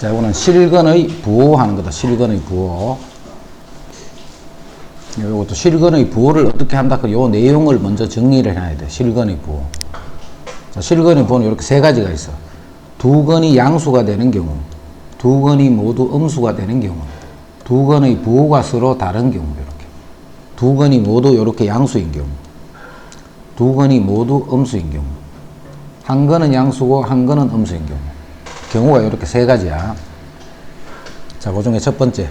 자, 이거는 실근의 부호 하는 거다. 실근의 부호. 이것도 실근의 부호를 어떻게 한다. 요 내용을 먼저 정리를 해야 돼. 실근의 부호. 자, 실근의 부호는 이렇게 세 가지가 있어. 두 근이 양수가 되는 경우, 두 근이 모두 음수가 되는 경우, 두 근의 부호가 서로 다른 경우, 이렇게. 두 근이 모두 이렇게 양수인 경우, 두 근이 모두 음수인 경우, 한 근은 양수고 한 근은 음수인 경우. 경우가 이렇게 세 가지야. 자, 그 중에 첫 번째.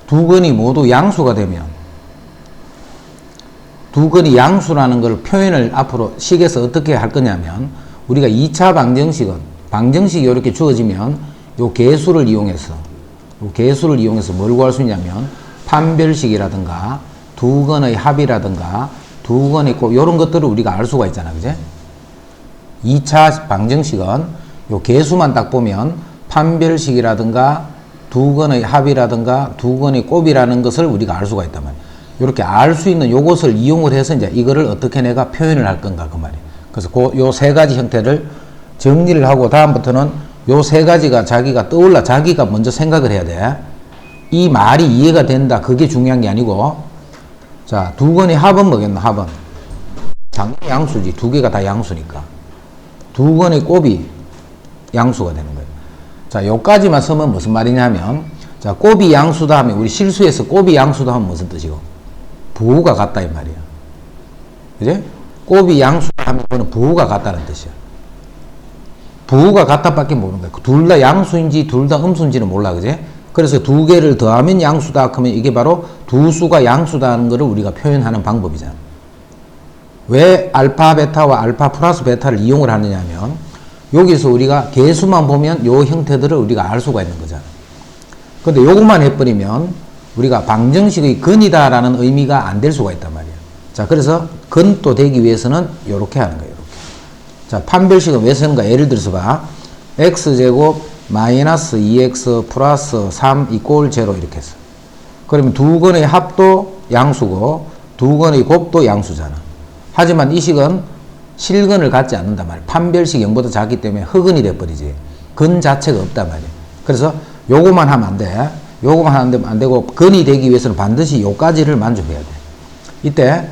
두 근이 모두 양수가 되면, 두 근이 양수라는 걸 표현을 앞으로 식에서 어떻게 할 거냐면, 우리가 2차 방정식이 이렇게 주어지면, 요 개수를 이용해서 뭘 구할 수 있냐면, 판별식이라든가, 두 근의 합이라든가, 두 근의 곱, 요런 것들을 우리가 알 수가 있잖아. 그제? 2차 방정식은 요 개수만 딱 보면 판별식이라든가 두 근의 합이라든가 두 근의 곱이라는 것을 우리가 알 수가 있단 말이야. 이렇게 알 수 있는 요것을 이용을 해서 이제 이거를 어떻게 내가 표현을 할 건가 그 말이야. 그래서 요 세 가지 형태를 정리를 하고 다음부터는 요 세 가지가 자기가 떠올라 자기가 먼저 생각을 해야 돼. 이 말이 이해가 된다. 그게 중요한 게 아니고, 자, 두 근의 합은 뭐겠노? 합은 당연히 양수지. 두 개가 다 양수니까. 두 근의 곱이 양수가 되는 거예요. 자, 요까지만 쓰면 무슨 말이냐면, 자, 곱이 양수다 하면, 우리 실수에서 곱이 양수다 하면 무슨 뜻이고? 부호가 같다, 이 말이야. 그지? 곱이 양수다 하면, 그거는 부호가 같다는 뜻이야. 부호가 같다 밖에 모르는 거야. 둘 다 양수인지, 둘 다 음수인지는 몰라, 그지? 그래서 두 개를 더하면 양수다 하면, 이게 바로 두 수가 양수다 하는 거를 우리가 표현하는 방법이잖아. 왜 알파, 베타와 알파 플러스 베타를 이용을 하느냐 하면, 여기서 우리가 개수만 보면 요 형태들을 우리가 알 수가 있는 거잖아. 근데 요것만 해버리면 우리가 방정식의 근이다 라는 의미가 안 될 수가 있단 말이야. 자, 그래서 근도 되기 위해서는 요렇게 하는 거예요. 요렇게. 자, 판별식은 왜 쓰는가? 예를 들어서 봐. x제곱 마이너스 2x 플러스 3 이꼴 0 이렇게 했어. 그러면 두 근의 합도 양수고 두 근의 곱도 양수잖아. 하지만 이 식은 실근을 갖지 않는단 말이야. 판별식 0보다 작기 때문에 흑근이 돼버리지. 근 자체가 없단 말이야. 그래서 요거만 하면 안 돼. 요거만 하면 안 되고, 근이 되기 위해서는 반드시 요까지를 만족해야 돼. 이때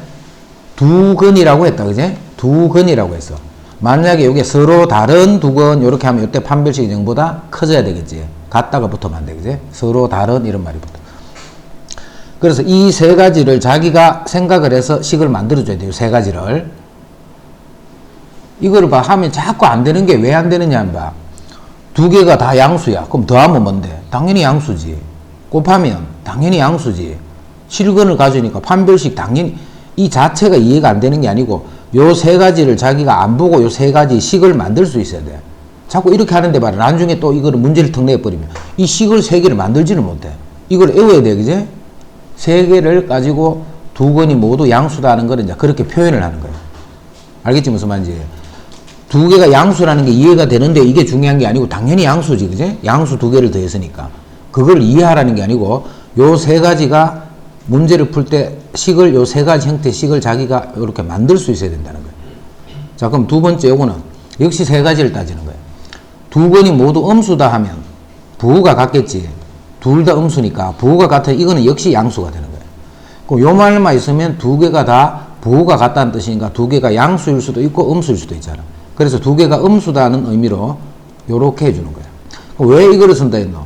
두 근이라고 했다. 그지? 두 근이라고 했어. 만약에 요게 서로 다른 두 근, 요렇게 하면 요때 판별식이 0보다 커져야 되겠지. 같다가 붙으면 안 돼. 그지? 서로 다른 이런 말이 붙어. 그래서 이 세 가지를 자기가 생각을 해서 식을 만들어줘야 돼요. 세 가지를. 이거를 봐. 하면 자꾸 안 되는 게 왜 안 되느냐 하면 봐. 두 개가 다 양수야. 그럼 더하면 뭔데? 당연히 양수지. 곱하면 당연히 양수지. 실근을 가지니까 판별식 당연히 이 자체가 이해가 안 되는 게 아니고 요 세 가지를 자기가 안 보고 요 세 가지 식을 만들 수 있어야 돼. 자꾸 이렇게 하는데 말이야. 나중에 또 이거를 문제를 턱 내버리면 이 식을 세 개를 만들지는 못해. 이걸 외워야 돼. 그지? 세 개를 가지고 두 근이 모두 양수다 하는 걸 이제 그렇게 표현을 하는 거예요. 알겠지? 무슨 말인지. 두 개가 양수라는 게 이해가 되는데 이게 중요한 게 아니고 당연히 양수지. 그지? 양수 두 개를 더했으니까. 그걸 이해하라는 게 아니고 요 세 가지가 문제를 풀 때 식을 요 세 가지 형태의 식을 자기가 이렇게 만들 수 있어야 된다는 거예요. 자, 그럼 두 번째 요거는 역시 세 가지를 따지는 거예요. 두 근이 모두 음수다 하면 부호가 같겠지. 둘 다 음수니까 부호가 같아. 이거는 역시 양수가 되는 거예요. 그럼 요 말만 있으면 두 개가 다 부호가 같다는 뜻이니까 두 개가 양수일 수도 있고 음수일 수도 있잖아. 그래서 두 개가 음수다는 의미로 요렇게 해주는 거야. 왜 이거를 쓴다 했노?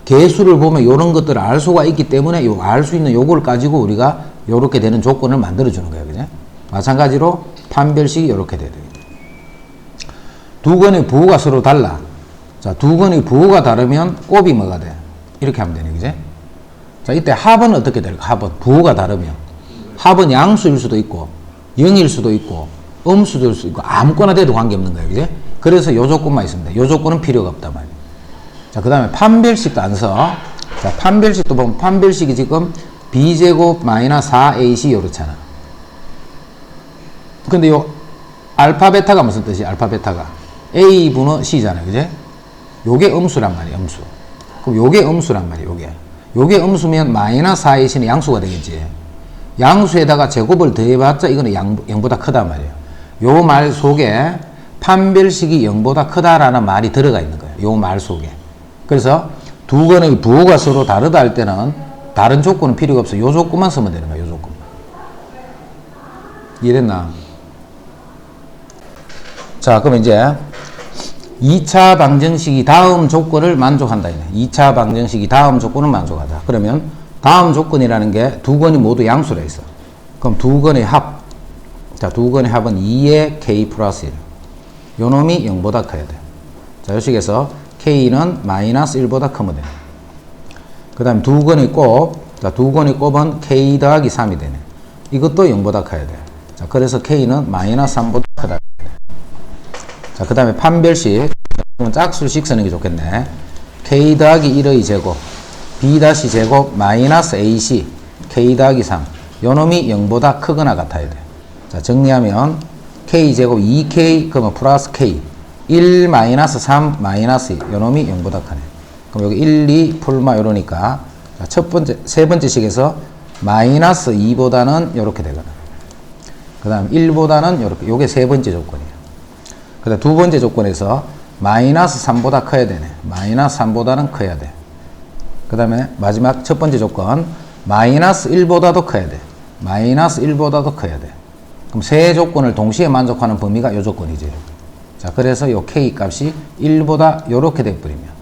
개수를 보면 요런 것들을 알 수가 있기 때문에 요 알 수 있는 요걸 가지고 우리가 요렇게 되는 조건을 만들어주는 거야. 그죠? 마찬가지로 판별식이 요렇게 돼야 돼. 두 근의 부호가 서로 달라. 자, 두 근의 부호가 다르면 곱이 뭐가 돼? 이렇게 하면 되네. 그죠? 자, 이때 합은 어떻게 될까? 합은 부호가 다르면 합은 양수일 수도 있고 0일 수도 있고 음수도 될 수 있고 아무거나 돼도 관계없는 거예요. 그지? 그래서 요 조건만 있습니다. 요 조건은 필요가 없단 말이에요. 자, 그 다음에 판별식도 안 써. 자, 판별식도 보면 판별식이 지금 b제곱 마이너스 4ac 요렇잖아. 근데 요 알파 베타가 무슨 뜻이야? 알파 베타가 a분의 c잖아. 그지? 요게 음수란 말이야. 음수. 그럼 요게 음수란 말이야. 요게 음수면 마이너스 4ac는 양수가 되겠지. 양수에다가 제곱을 더해봤자 이거는 0보다 크단 말이에요. 요 말 속에 판별식이 0보다 크다라는 말이 들어가 있는 거예요. 요 말 속에. 그래서 두 건의 부호가 서로 다르다 할 때는 다른 조건은 필요가 없어. 요 조건만 쓰면 되는 거야. 요 조건. 이해됐나? 자, 그럼 이제 2차 방정식이 다음 조건을 만족한다. 2차 방정식이 다음 조건을 만족하다. 그러면 다음 조건이라는 게 두 건이 모두 양수라 있어. 그럼 두 건의 합. 자, 두 건의 합은 2의 k 플러스 1. 요 놈이 0보다 커야 돼. 자, 요 식에서 k는 마이너스 1보다 크면 돼. 그 다음에 두 건의 곱. 자, 두 건의 곱은 k 더하기 3이 되네. 이것도 0보다 커야 돼. 자, 그래서 k는 마이너스 3보다 크다. 자, 그 다음에 판별식. 짝수식 쓰는 게 좋겠네. k 더하기 1의 제곱. b 다시 제곱 마이너스 ac k 더하기 3. 요 놈이 0보다 크거나 같아야 돼. 자, 정리하면 k 제곱 2k 그러면 플러스 k 1 마이너스 3 마이너스 2. 요 놈이 0보다 크네. 그럼 여기 1, 2 풀마 이러니까 첫 번째, 세 번째 식에서 마이너스 2보다는 요렇게 되거든. 그 다음 1보다는 요렇게. 요게 세 번째 조건이에요. 그 다음 두 번째 조건에서 마이너스 3보다 커야 되네. 마이너스 3보다는 커야 돼. 그 다음에 마지막 첫 번째 조건 마이너스 1보다도 커야 돼. 마이너스 1보다도 커야 돼. 그럼 세 조건을 동시에 만족하는 범위가 요 조건이지. 자, 그래서 요 k 값이 1보다 요렇게 돼버리면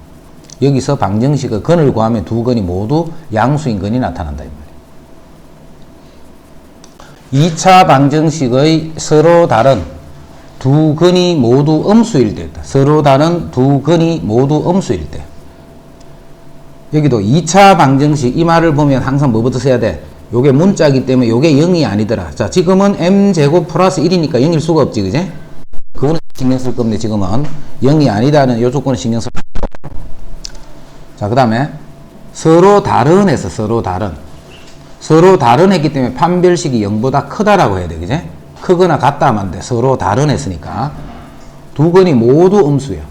여기서 방정식의 건을 구하면 두 건이 모두 양수인 건이 나타난다 이 말이야. 2차 방정식의 서로 다른 두 건이 모두 음수일 때, 서로 다른 두 건이 모두 음수일 때. 여기도 2차 방정식 이 말을 보면 항상 뭐부터 써야 돼? 요게 문자이기 때문에 요게 0이 아니더라. 자, 지금은 m제곱 플러스 1이니까 0일 수가 없지, 그제? 그거는 신경 쓸 건데 지금은 0이 아니다는 요 조건을 신경 쓸. 자, 그 다음에 서로 다른 에서 서로 다른. 서로 다른 했기 때문에 판별식이 0보다 크다라고 해야 돼, 그제? 크거나 같다 하면 안 돼. 서로 다른 했으니까. 두 건이 모두 음수야.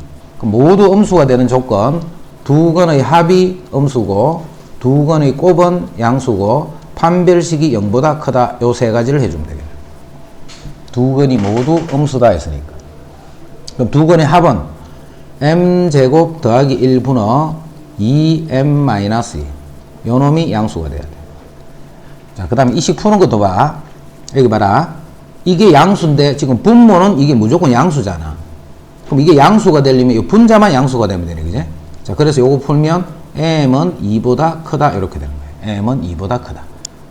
모두 음수가 되는 조건. 두 건의 합이 음수고, 두 건의 곱은 양수고, 판별식이 0보다 크다. 요 세 가지를 해주면 되겠네. 두 건이 모두 음수다 했으니까. 그럼 두 건의 합은 m제곱 더하기 1분의 2m-2. 요 놈이 양수가 돼야 돼. 자, 그 다음에 이 식 푸는 것도 봐. 여기 봐라. 이게 양수인데 지금 분모는 이게 무조건 양수잖아. 그럼 이게 양수가 되려면 이 분자만 양수가 되면 되네, 그제? 자, 그래서 요거 풀면 m은 2보다 크다 이렇게 되는 거예요. m은 2보다 크다.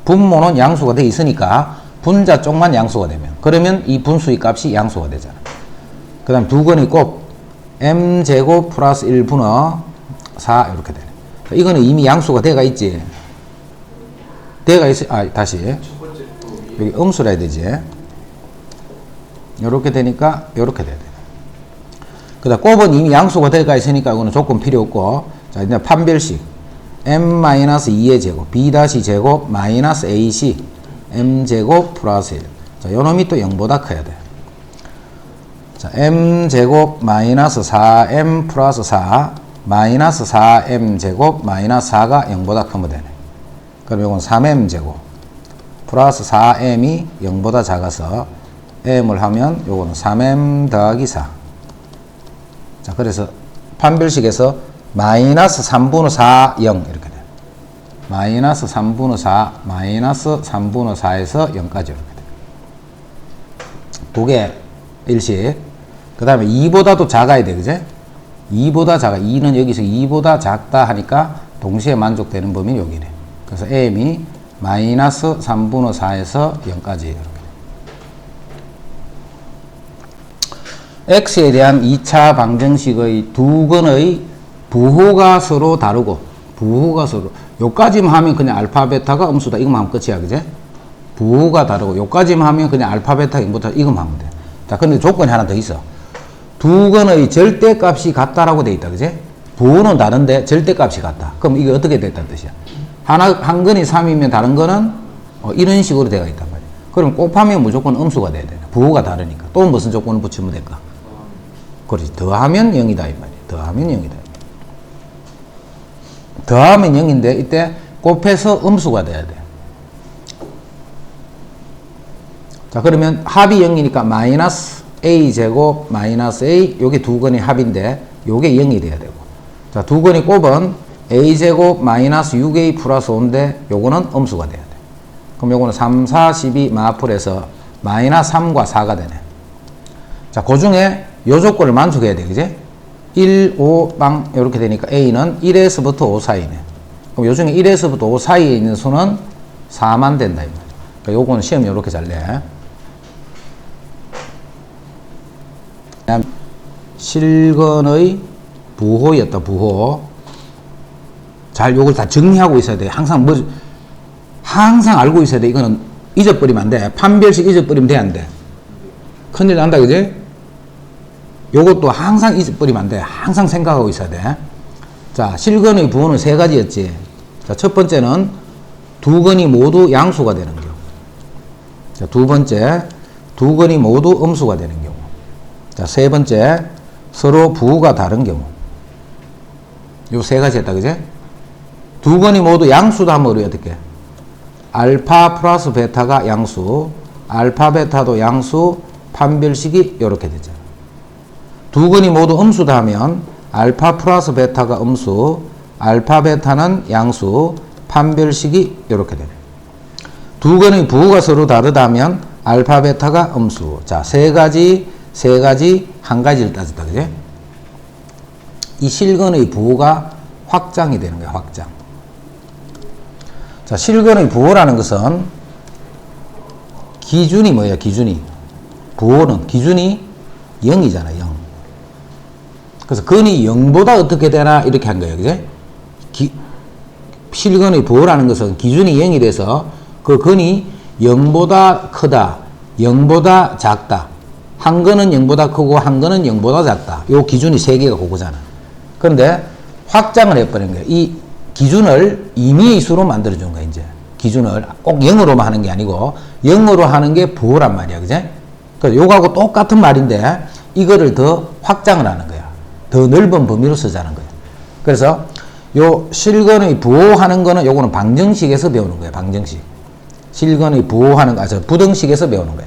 분모는 양수가 돼 있으니까 분자 쪽만 양수가 되면 그러면 이 분수의 값이 양수가 되잖아. 그 다음 두 건의 곱 m제곱 플러스 1분의 4 이렇게 되네. 이거는 이미 양수가 돼가 있지. 돼가 있어. 아, 다시 여기 음수라 해야 되지. 요렇게 되니까 요렇게 돼야 돼. 그 다음 곱은 이미 양수가 돼가 있으니까 이거는 조건 필요 없고. 자, 이제 판별식 m-2의 제곱 b 다시 제곱 마이너스 ac m제곱 플러스 1. 자, 요 놈이 또 0보다 커야 돼. 자, m제곱 마이너스 4m 플러스 4 마이너스 4m 제곱 마이너스 4가 0보다 크면 되네. 그럼 이건 3m 제곱 플러스 4m이 0보다 작아서 m을 하면 요거는 3m 더하기 4. 자, 그래서 판별식에서 마이너스 3분의 4 0 이렇게 돼. 마이너스 3분의 4 마이너스 3분의 4에서 0까지 이렇게 돼. 그게 일식. 그 다음에 2보다도 작아야 돼, 그제? 2보다 작아. 2는 여기서 2보다 작다 하니까 동시에 만족되는 범위 여기네. 그래서 m이 마이너스 3분의 4에서 0까지 이렇게. x에 대한 2차 방정식의 두 건의 부호가 서로 다르고, 부호가 서로, 요까지만 하면 그냥 알파, 베타가 음수다. 이거만 하면 끝이야, 그제? 부호가 다르고, 요까지만 하면 그냥 알파, 베타, 0부터 이거만 하면 돼. 자, 근데 조건이 하나 더 있어. 두 건의 절대값이 같다라고 돼 있다, 그제? 부호는 다른데 절대값이 같다. 그럼 이게 어떻게 됐다는 뜻이야? 한 건이 3이면 다른 거는 이런 식으로 되어 있단 말이야. 그럼 곱하면 무조건 음수가 돼야 돼. 부호가 다르니까. 또 무슨 조건을 붙이면 될까? 그렇지. 더하면 0이다, 이 말이야. 더하면 0이다. 더하면 0인데, 이때 곱해서 음수가 돼야 돼. 자, 그러면 합이 0이니까 마이너스 a 제곱 마이너스 a, 요게 두 건의 합인데, 요게 0이 돼야 되고. 자, 두 건이 곱은 a제곱 마이너스 6a 플러스 5인데 요거는 음수가 돼야 돼. 그럼 요거는 3, 4, 12 마플에서 마이너스 3과 4가 되네. 자, 그 중에 요 조건을 만족해야 돼. 그지? 1, 5, 빵 이렇게 되니까 a는 1에서부터 5 사이네. 그럼 요 중에 1에서부터 5 사이에 있는 수는 4만 된다. 그러니까 요거는 시험 요렇게 잘 내. 실근의 부호였다. 부호. 잘 요걸 다 정리하고 있어야 돼. 항상 알고 있어야 돼. 이거는 잊어버리면 안 돼. 판별식 잊어버리면 돼, 안 돼? 큰일 난다, 그지? 요것도 항상 잊어버리면 안 돼. 항상 생각하고 있어야 돼. 자, 실근의 부호는 세 가지였지. 자, 첫 번째는 두 건이 모두 양수가 되는 경우. 자, 두 번째, 두 건이 모두 음수가 되는 경우. 자, 세 번째, 서로 부호가 다른 경우. 요 세 가지 했다, 그지? 두 건이 모두 양수도 하면 우리 어떻게? 알파 플러스 베타가 양수, 알파 베타도 양수, 판별식이 이렇게 되잖아. 두 건이 모두 음수다 하면 알파 플러스 베타가 음수, 알파 베타는 양수, 판별식이 이렇게 되네. 두 건의 부호가 서로 다르다면 알파 베타가 음수. 자, 세 가지, 한 가지를 따졌다, 그지? 이 실근의 부호가 확장이 되는 거야, 확장. 자, 실근의 부호라는 것은 기준이 뭐야, 기준이? 부호는 기준이 0이잖아, 0. 그래서 근이 0보다 어떻게 되나 이렇게 한 거예요, 그지? 실근의 부호라는 것은 기준이 0이 돼서 그 근이 0보다 크다, 0보다 작다. 한 근은 0보다 크고 한 근은 0보다 작다. 요 기준이 세 개가 그거잖아. 그런데 확장을 해버린 거예요. 이 기준을 임의의 수로 만들어준 거야, 이제. 기준을 꼭 0으로만 하는 게 아니고 0으로 하는 게 부호란 말이야, 그지? 그래서 요거하고 똑같은 말인데 이거를 더 확장을 하는 거야. 더 넓은 범위로 쓰자는 거야. 그래서 요 실근의 부호하는 거는 요거는 방정식에서 배우는 거야, 방정식. 실근의 부호하는 거, 부등식에서 배우는 거야.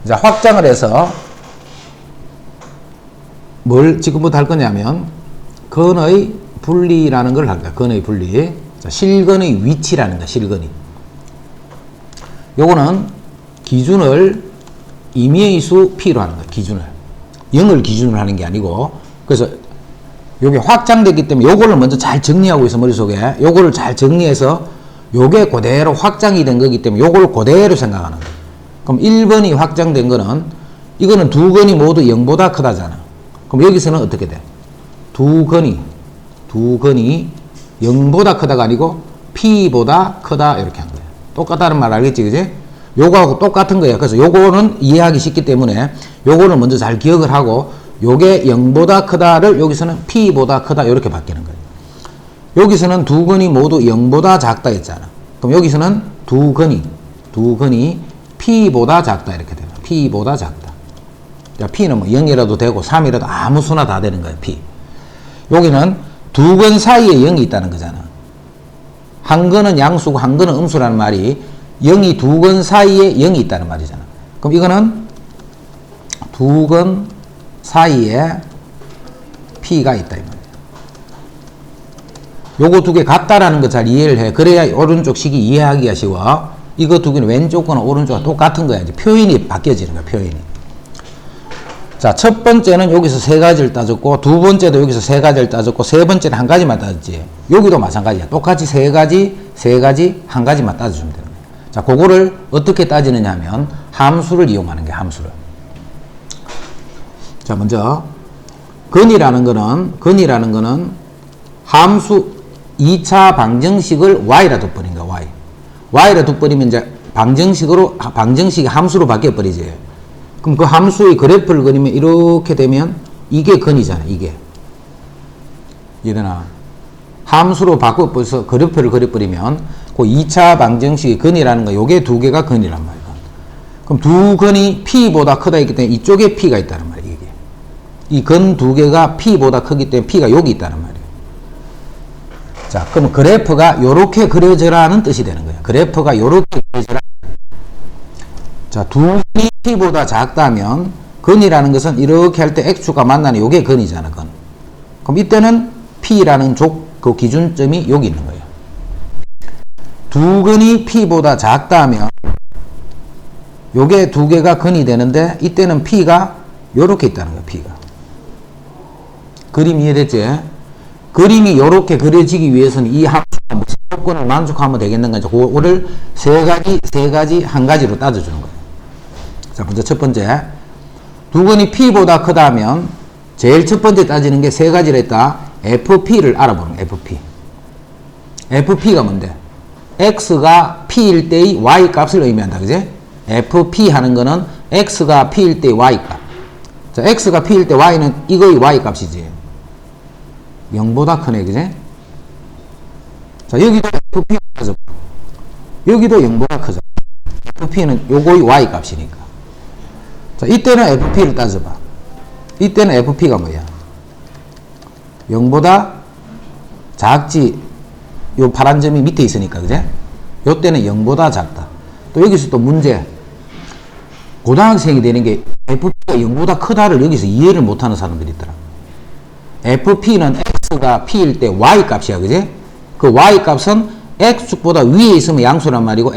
자, 확장을 해서 뭘 지금부터 할 거냐면 근의 분리라는 걸 할 거야. 근의 분리. 자, 실근의 위치라는 거야, 실근이. 요거는 기준을 임의의 수 P로 하는 거야, 기준을. 0을 기준으로 하는 게 아니고. 그래서 요게 확장됐기 때문에 요거를 먼저 잘 정리하고 있어, 머릿속에. 요거를 잘 정리해서 요게 그대로 확장이 된 거기 때문에 요걸 그대로 생각하는 거야. 그럼 1번이 확장된 거는 이거는 두 건이 모두 0보다 크다잖아. 그럼 여기서는 어떻게 돼? 두 건이 0보다 크다가 아니고 P보다 크다 이렇게 한 거야. 똑같다는 말 알겠지, 그지? 요거하고 똑같은 거야. 그래서 요거는 이해하기 쉽기 때문에 요거를 먼저 잘 기억을 하고 요게 0보다 크다를 여기서는 P보다 크다 이렇게 바뀌는 거예요. 여기서는 두 건이 모두 0보다 작다 했잖아. 그럼 여기서는 두 건이 P보다 작다 이렇게 되는 거야. P보다 작다. 자, P는 뭐 0이라도 되고 3이라도 아무 수나 다 되는 거야, P. 여기는 두 건 사이에 0이 있다는 거잖아. 한 건은 양수고 한 건은 음수라는 말이 0이 두 건 사이에 0이 있다는 말이잖아. 그럼 이거는 두 건 사이에 P가 있다 이 말이야. 요거 두 개 같다라는 거 잘 이해를 해. 그래야 오른쪽 식이 이해하기가 쉬워. 이거 두 개는 왼쪽 거는 오른쪽 과 똑같은 거야. 이제 표현이 바뀌어지는 거야, 표현이. 자, 첫 번째는 여기서 세 가지를 따졌고, 두 번째도 여기서 세 가지를 따졌고, 세 번째는 한 가지만 따졌지. 여기도 마찬가지야. 똑같이 세 가지, 한 가지만 따져주면 되는 거야. 자, 그거를 어떻게 따지느냐 하면, 함수를 이용하는 게 함수를. 자, 먼저, 근이라는 거는 함수 2차 방정식을 y라 둬버린 거야, y. y라 둬버리면 이제 방정식이 함수로 바뀌어버리지. 그럼 그 함수의 그래프를 그리면 이렇게 되면 이게 근이잖아, 이게. 이해되나? 함수로 바꿔서 그래프를 그려버리면 그 2차 방정식의 근이라는 거, 요게 두 개가 근이란 말이야. 그럼 두 근이 P보다 크다 했기 때문에 이쪽에 P가 있다는 말이야, 이게. 이 근 두 개가 P보다 크기 때문에 P가 여기 있다는 말이야. 자, 그럼 그래프가 요렇게 그려져라는 뜻이 되는 거야. 그래프가 요렇게 그려져라. 자, 두 근이 P보다 작다면 근이라는 것은 이렇게 할 때 X축과 만나는 요게 근이잖아, 근. 그럼 이때는 P라는 그 기준점이 여기 있는 거예요. 두 근이 P보다 작다 하면 요게 두 개가 근이 되는데 이때는 P가 요렇게 있다는 거예요. P가. 그림 이해됐지? 그림이 요렇게 그려지기 위해서는 이 함수가 무슨 조건을 만족하면 되겠는가? 그거를 세 가지 한 가지로 따져주는 거예요. 자, 먼저 첫 번째. 두 근이 P보다 크다 하면 제일 첫 번째 따지는 게 세 가지를 했다. FP를 알아보는 거예요. FP. FP가 뭔데? X가 P일 때의 Y 값을 의미한다. 그지? FP 하는 거는 X가 P일 때의 Y 값. 자, X가 P일 때 Y는 이거의 Y 값이지. 0보다 크네. 그지? 자, 여기도 FP가 크죠. 여기도 0보다 크죠. FP는 요거의 Y 값이니까. 자, 이때는 FP를 따져봐. 이때는 FP가 뭐야? 0보다 작지. 요 파란 점이 밑에 있으니까, 그제? 요 때는 0보다 작다. 또 여기서 또 문제. 고등학생이 되는 게 FP가 0보다 크다를 여기서 이해를 못하는 사람들이 있더라. FP는 X가 P일 때 Y 값이야, 그제? 그 Y 값은 X축보다 위에 있으면 양수란 말이고,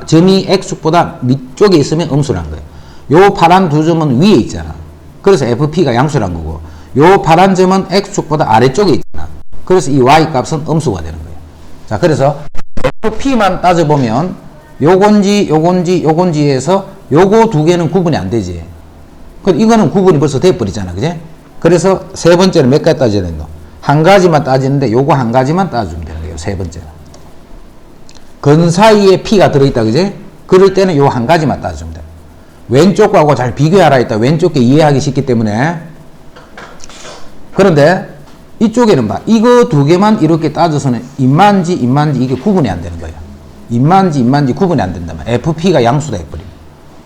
점이 X축보다 밑쪽에 있으면 음수란 거예요. 요 파란 두 점은 위에 있잖아. 그래서 FP가 양수란 거고, 요 파란 점은 X축보다 아래쪽에 있잖아. 그래서 이 Y 값은 음수가 되는 거예요. 자, 그래서 FP만 따져보면 요건지에서 요거 두 개는 구분이 안 되지. 이거는 구분이 벌써 돼버리잖아. 그제? 그래서 세 번째는 몇 가지 따져야 된다? 한 가지만 따지는데 요거 한 가지만 따져주면 되는 거예요. 세 번째는. 근 사이에 P가 들어있다. 그제? 그럴 때는 요 한 가지만 따져주면 돼. 왼쪽 거하고 잘 비교하라 했다. 왼쪽 게 이해하기 쉽기 때문에. 그런데 이쪽에는 봐. 이거 두 개만 이렇게 따져서는 임만지 이게 구분이 안 되는 거예요. 임만지 구분이 안 된다면 FP가 양수다 해버리면.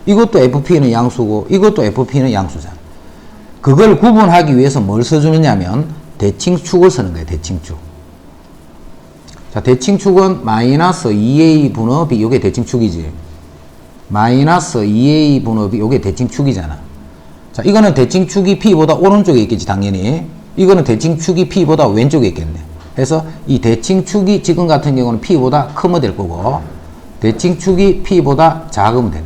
이것도 FP는 양수고 이것도 FP는 양수잖아. 그걸 구분하기 위해서 뭘 써주느냐면 대칭축을 쓰는 거예요. 대칭축. 자, 대칭축은 마이너스 2A 분의 B. 이게 대칭축이지. 마이너스 2A 분의 B. 이게 대칭축이잖아. 자, 이거는 대칭축이 P보다 오른쪽에 있겠지, 당연히. 이거는 대칭축이 P보다 왼쪽에 있겠네. 그래서 이 대칭축이 지금 같은 경우는 P보다 크면 될 거고, 대칭축이 P보다 작으면 되네.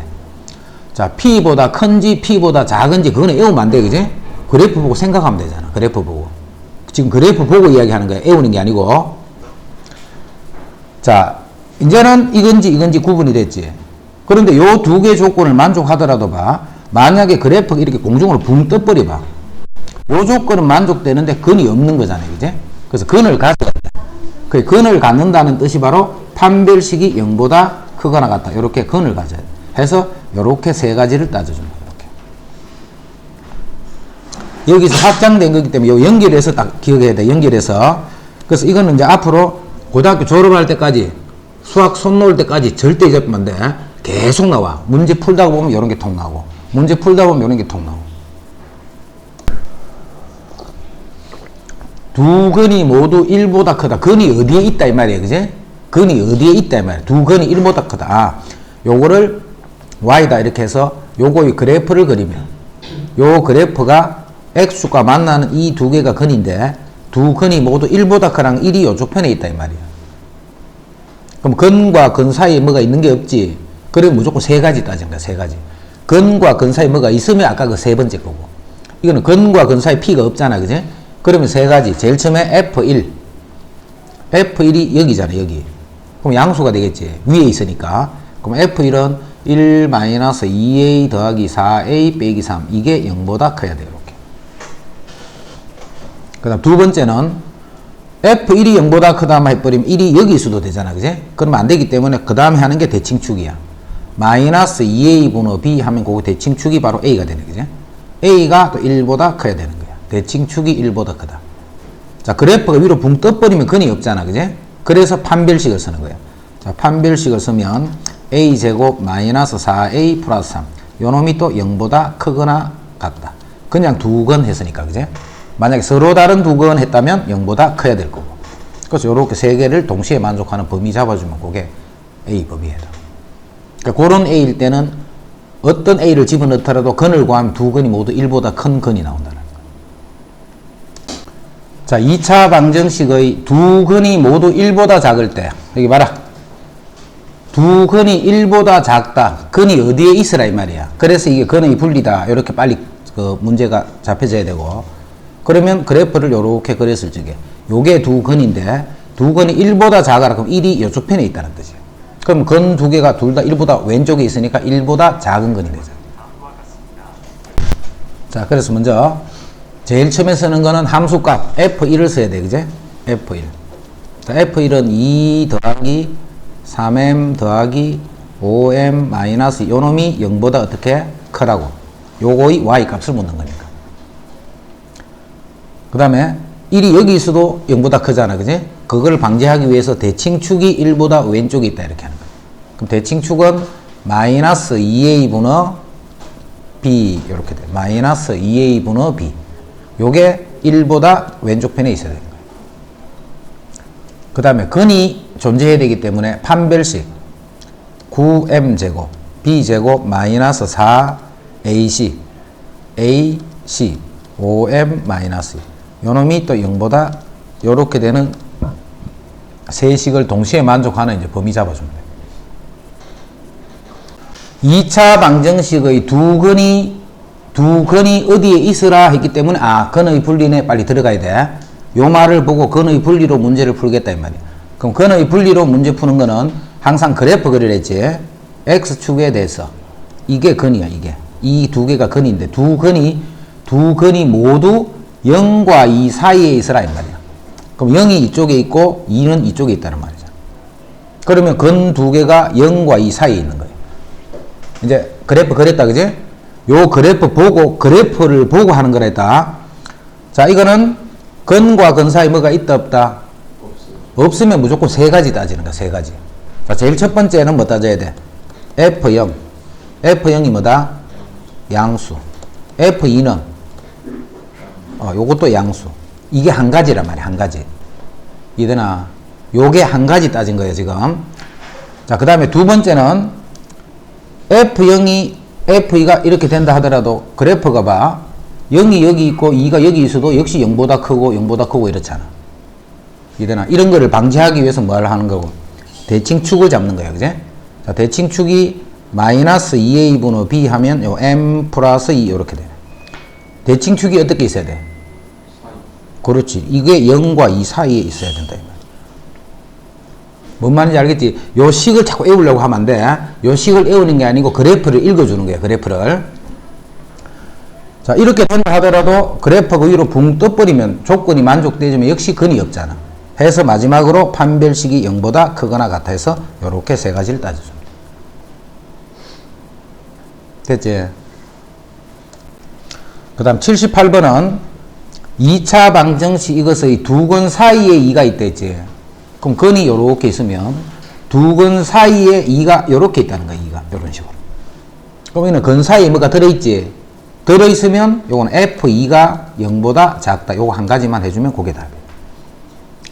자, P보다 큰지 P보다 작은지 그거는 외우면 안 돼, 그지? 그래프 보고 생각하면 되잖아. 그래프 보고. 지금 그래프 보고 이야기하는 거야. 외우는 게 아니고. 자, 이제는 이건지 구분이 됐지. 그런데 요 두 개 조건을 만족하더라도 봐. 만약에 그래프가 이렇게 공중으로 붕 떠버려 봐. 요 조건은 만족되는데 근이 없는 거잖아요. 그제? 그래서 근을 가져야 돼. 그 근을 갖는다는 뜻이 바로 판별식이 0보다 크거나 같다. 이렇게 근을 가져야 돼. 해서 이렇게 세 가지를 따져주는 거예요. 이렇게. 여기서 확장된 거기 때문에 요 연결해서 딱 기억해야 돼. 연결해서. 그래서 이거는 이제 앞으로 고등학교 졸업할 때까지 수학 손 놓을 때까지 절대 잊으면 안 돼. 계속 나와. 문제 풀다 보면 이런 게 통 나오고, 문제 풀다 보면 이런 게 통 나오고. 두 근이 모두 1보다 크다. 근이 어디에 있다 이 말이에요. 그지? 근이 어디에 있다 이 말이에요. 두 근이 1보다 크다. 아, 요거를 Y다 이렇게 해서 요거의 그래프를 그리면 요 그래프가 X축과 만나는 이 두 개가 근인데 두 근이 모두 1보다 크랑 1이 요쪽 편에 있다 이 말이에요. 그럼 근과 근 사이에 뭐가 있는 게 없지. 그러면 무조건 세 가지 따진 거야. 세 가지. 근과 근 사이에 뭐가 있으면 아까 그 세 번째 거고. 이거는 근과 근 사이에 P가 없잖아. 그지? 그러면 세 가지. 제일 처음에 F1. F1이 여기잖아, 여기. 그럼 양수가 되겠지. 위에 있으니까. 그럼 F1은 1-2A 더하기 4A 빼기 3. 이게 0보다 커야 돼요, 이렇게. 그 다음 두 번째는 F1이 0보다 크다만 해버리면 1이 여기 있어도 되잖아, 그지? 그러면 안 되기 때문에 그 다음에 하는 게 대칭축이야. 마이너스 2A 분의 B 하면 그거 대칭축이 바로 A가 되는 거지. A가 또 1보다 커야 되는 거야. 대칭축이 1보다 크다. 자, 그래프가 위로 붕 떠버리면 근이 없잖아. 그지? 그래서 판별식을 쓰는 거야. 자, 판별식을 쓰면 A제곱 마이너스 4A 플러스 3. 요 놈이 또 0보다 크거나 같다. 그냥 두 근 했으니까. 그지? 만약에 서로 다른 두 근 했다면 0보다 커야 될 거고. 그래서 요렇게 세 개를 동시에 만족하는 범위 잡아주면 그게 A 범위예요. 그러니까 그런 A일 때는 어떤 A를 집어넣더라도 근을 구하면 두 근이 모두 1보다 큰 근이 나온다는 거예요. 자, 2차 방정식의 두 근이 모두 1보다 작을 때, 여기 봐라. 두 근이 1보다 작다. 근이 어디에 있으라 이 말이야. 그래서 이게 근의 분리다. 이렇게 빨리 그 문제가 잡혀져야 되고. 그러면 그래프를 이렇게 그렸을 적에 요게 두 근인데 두 근이 1보다 작아라. 그럼 1이 이쪽 편에 있다는 뜻이야. 그럼 근 두 개가 둘 다 1보다 왼쪽에 있으니까 1보다 작은 근이 되죠. 자, 그래서 먼저 제일 처음에 쓰는 거는 함수값 F1을 써야 돼. 그제? F1. 자, F1은 2 더하기 3m 더하기 5m 마이너스 요 놈이 0보다 어떻게 크라고. 요거의 y 값을 묻는 거니까. 그 다음에 1이 여기 있어도 0보다 크잖아. 그지? 그걸 방지하기 위해서 대칭축이 1보다 왼쪽에 있다. 이렇게 하는 거야. 그럼 대칭축은 마이너스 2a 분의 b 이렇게 돼. 마이너스 2a 분의 b. 요게 1보다 왼쪽 편에 있어야 되는 거예요. 그 다음에 근이 존재해야 되기 때문에 판별식 9m제곱 b제곱 마이너스 4ac ac 5m 마이너스 요놈이 또 0보다 요렇게 되는 세식을 동시에 만족하는 이제 범위 잡아주면 돼요. 2차 방정식의 두 근이 어디에 있으라 했기 때문에 근의 분리네 빨리 들어가야 돼. 요 말을 보고 근의 분리로 문제를 풀겠다 이 말이야. 그럼 근의 분리로 문제 푸는 거는 항상 그래프 그리랬지. x축에 대해서 이게 근이야. 이게 이 두 개가 근인데 두 근이 모두 0과 2 사이에 있으라 이 말이야. 그럼 0이 이쪽에 있고 2는 이쪽에 있다는 말이죠. 그러면 근 두 개가 0과 2 사이에 있는 거예요. 이제 그래프 그렸다 그지? 요 그래프를 보고 하는 거랬다. 자, 이거는 근과 근 사이 뭐가 있다 없다? 없으면 무조건 세 가지 따지는 거야. 세 가지. 자, 제일 첫 번째는 뭐 따져야 돼? F0. F0이 뭐다? 양수. F2는 요것도 양수. 이게 한 가지란 말이야. 한 가지. 이되나? 요게 한 가지 따진 거예요, 지금. 자, 그 다음에 두 번째는 F2가 이렇게 된다 하더라도 그래프가 봐. 0이 여기 있고 2가 여기 있어도 역시 0보다 크고 0보다 크고 이렇잖아. 이되나? 이런 거를 방지하기 위해서 뭘 하는 거고? 대칭축을 잡는 거야. 그제? 자, 대칭축이 마이너스 2a분의 b 하면 요 m 플러스 2 이렇게 돼. 대칭축이 어떻게 있어야 돼? 그렇지. 이게 0과 2 사이에 있어야 된다. 뭔 말인지 알겠지? 요 식을 자꾸 외우려고 하면 안 돼. 요 식을 외우는 게 아니고 그래프를 읽어주는 거야. 그래프를. 자, 이렇게 된다 하더라도 그래프 그 위로 붕 떠버리면 조건이 만족되지만 역시 근이 없잖아. 해서 마지막으로 판별식이 0보다 크거나 같아 해서 요렇게 세 가지를 따져줍니다. 됐지? 그 다음 78번은 2차 방정식 이것의 두 근 사이에 2가 있다 했지. 그럼 근이 요렇게 있으면 두 근 사이에 2가 요렇게 있다는 거야. 2가 요런 식으로. 그러면 근 사이에 뭐가 들어있지? 들어있으면 요건 F2가 0보다 작다. 요거 한 가지만 해주면 그게 답이야.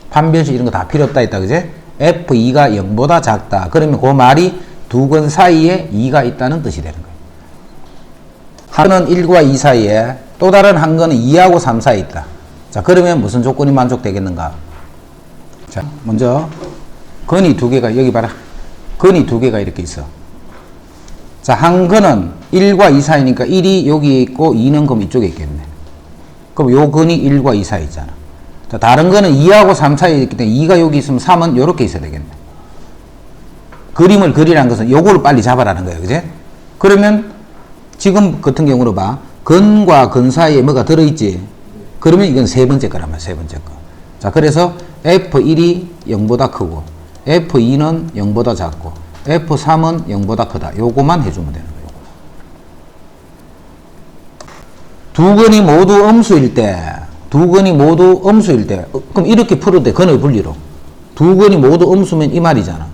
판별식 이런 거 다 필요 없다 했다. 그제? F2가 0보다 작다. 그러면 그 말이 두 근 사이에 2가 있다는 뜻이 되는 거예요. 한 근은 1과 2 사이에 또 다른 한 근은 2하고 3 사이에 있다. 자, 그러면 무슨 조건이 만족되겠는가? 자, 먼저 근이 두 개가 여기 봐라. 근이 두 개가 이렇게 있어. 자, 한 근은 1과 2 사이니까 1이 여기에 있고 2는 그럼 이쪽에 있겠네. 그럼 요 근이 1과 2 사이 있잖아. 자, 다른 거는 2하고 3 사이에 있기 때문에 2가 여기 있으면 3은 요렇게 있어야 되겠네. 그림을 그리라는 것은 요거를 빨리 잡아라는 거예요. 그제? 그러면 지금 같은 경우로 봐. 근과 근 사이에 뭐가 들어있지? 그러면 이건 세 번째 거란 말이야. 세 번째 거. 자, 그래서 F1이 0보다 크고 F2는 0보다 작고 F3은 0보다 크다. 요거만 해주면 되는 거예요. 두 근이 모두 음수일 때 그럼 이렇게 풀어도 돼. 근의 분리로. 두 근이 모두 음수면 이 말이잖아.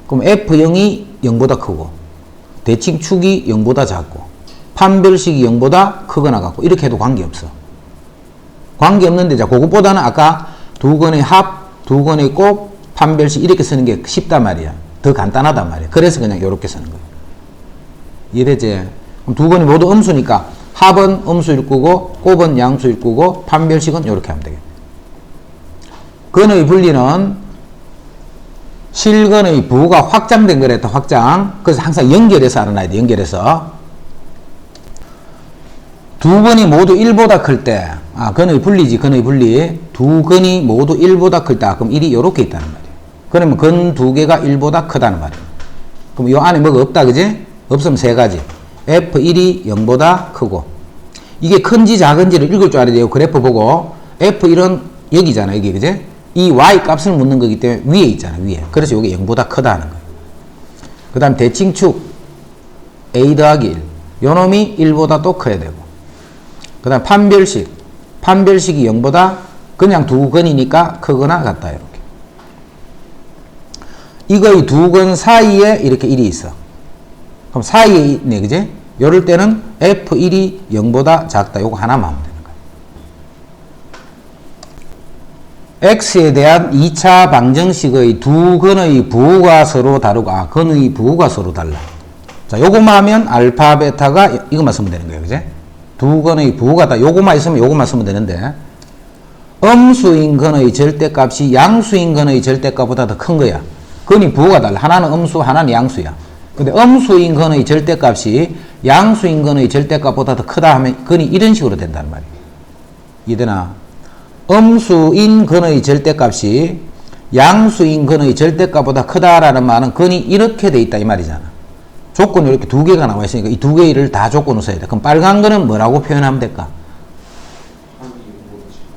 그럼 F0이 0보다 크고 대칭축이 0보다 작고 판별식이 0보다 크거나 같고 이렇게 해도 관계없어. 관계없는데 자, 그것보다는 아까 두 근의 합, 두 근의 곱, 판별식 이렇게 쓰는 게 쉽단 말이야. 더 간단하단 말이야. 그래서 그냥 이렇게 쓰는 거야. 이해되지? 그럼 두 근이 모두 음수니까 합은 음수일 거고 곱은 양수일 거고 판별식은 이렇게 하면 되겠다. 근의 분리는 실근의 부호가 확장된 거랬다. 확장. 그래서 항상 연결해서 알아놔야 돼. 연결해서. 두 근이 모두 1보다 클 때, 근의 분리지, 근의 분리. 두 근이 모두 1보다 클 때, 그럼 1이 요렇게 있다는 말이에요. 그러면 근 두 개가 1보다 크다는 말이에요. 그럼 요 안에 뭐가 없다, 그지? 없으면 세 가지. F1이 0보다 크고. 이게 큰지 작은지를 읽을 줄 알아야 돼요. 그래프 보고. F1은 여기잖아, 여기, 그지? 이 Y 값을 묻는 거기 때문에 위에 있잖아, 위에. 그래서 이게 0보다 크다는 거예요. 그 다음 대칭축. A 더하기 1. 요 놈이 1보다 또 커야 되고. 그 다음 판별식. 판별식이 0보다 그냥 두 근이니까 크거나 같다. 이렇게. 이거의 두 근 사이에 이렇게 1이 있어. 그럼 사이에 있네. 그지? 이럴 때는 F1이 0보다 작다. 요거 하나만 하면 되는 거야. X에 대한 2차 방정식의 두 근의 부호가 서로 다르고, 근의 부호가 서로 달라. 자, 요거만 하면 알파, 베타가 이것만 쓰면 되는 거예요. 그지? 두 근의 부호가 다 요거만 있으면 요거만 쓰면 되는데, 음수인 근의 절대값이 양수인 근의 절대값보다 더 큰 거야. 근이 부호가 달라. 하나는 음수, 하나는 양수야. 근데 음수인 근의 절대값이 양수인 근의 절대값보다 더 크다 하면 근이 이런 식으로 된단 말이야. 이해되나? 음수인 근의 절대값이 양수인 근의 절대값보다 크다라는 말은 근이 이렇게 돼 있다 이 말이잖아. 조건이 이렇게 두 개가 나와 있으니까 이 두 개를 다 조건으로 써야 돼. 그럼 빨간 거는 뭐라고 표현하면 될까?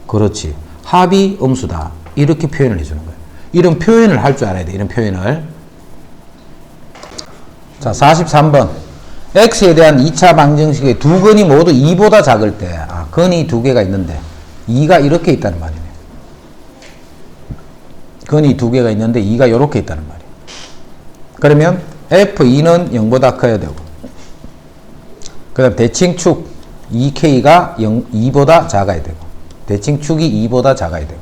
그렇지. 합이 음수다. 이렇게 표현을 해주는 거예요. 이런 표현을 할 줄 알아야 돼. 이런 표현을. 자, 43번. X에 대한 2차 방정식의 두 근이 모두 2보다 작을 때, 근이 두 개가 있는데 2가 이렇게 있다는 말이네. 근이 두 개가 있는데 2가 이렇게 있다는 말이에요. 그러면 F2는 0보다 커야 되고, 그 다음 대칭축 2K가 2보다 작아야 되고, 대칭축이 2보다 작아야 되고,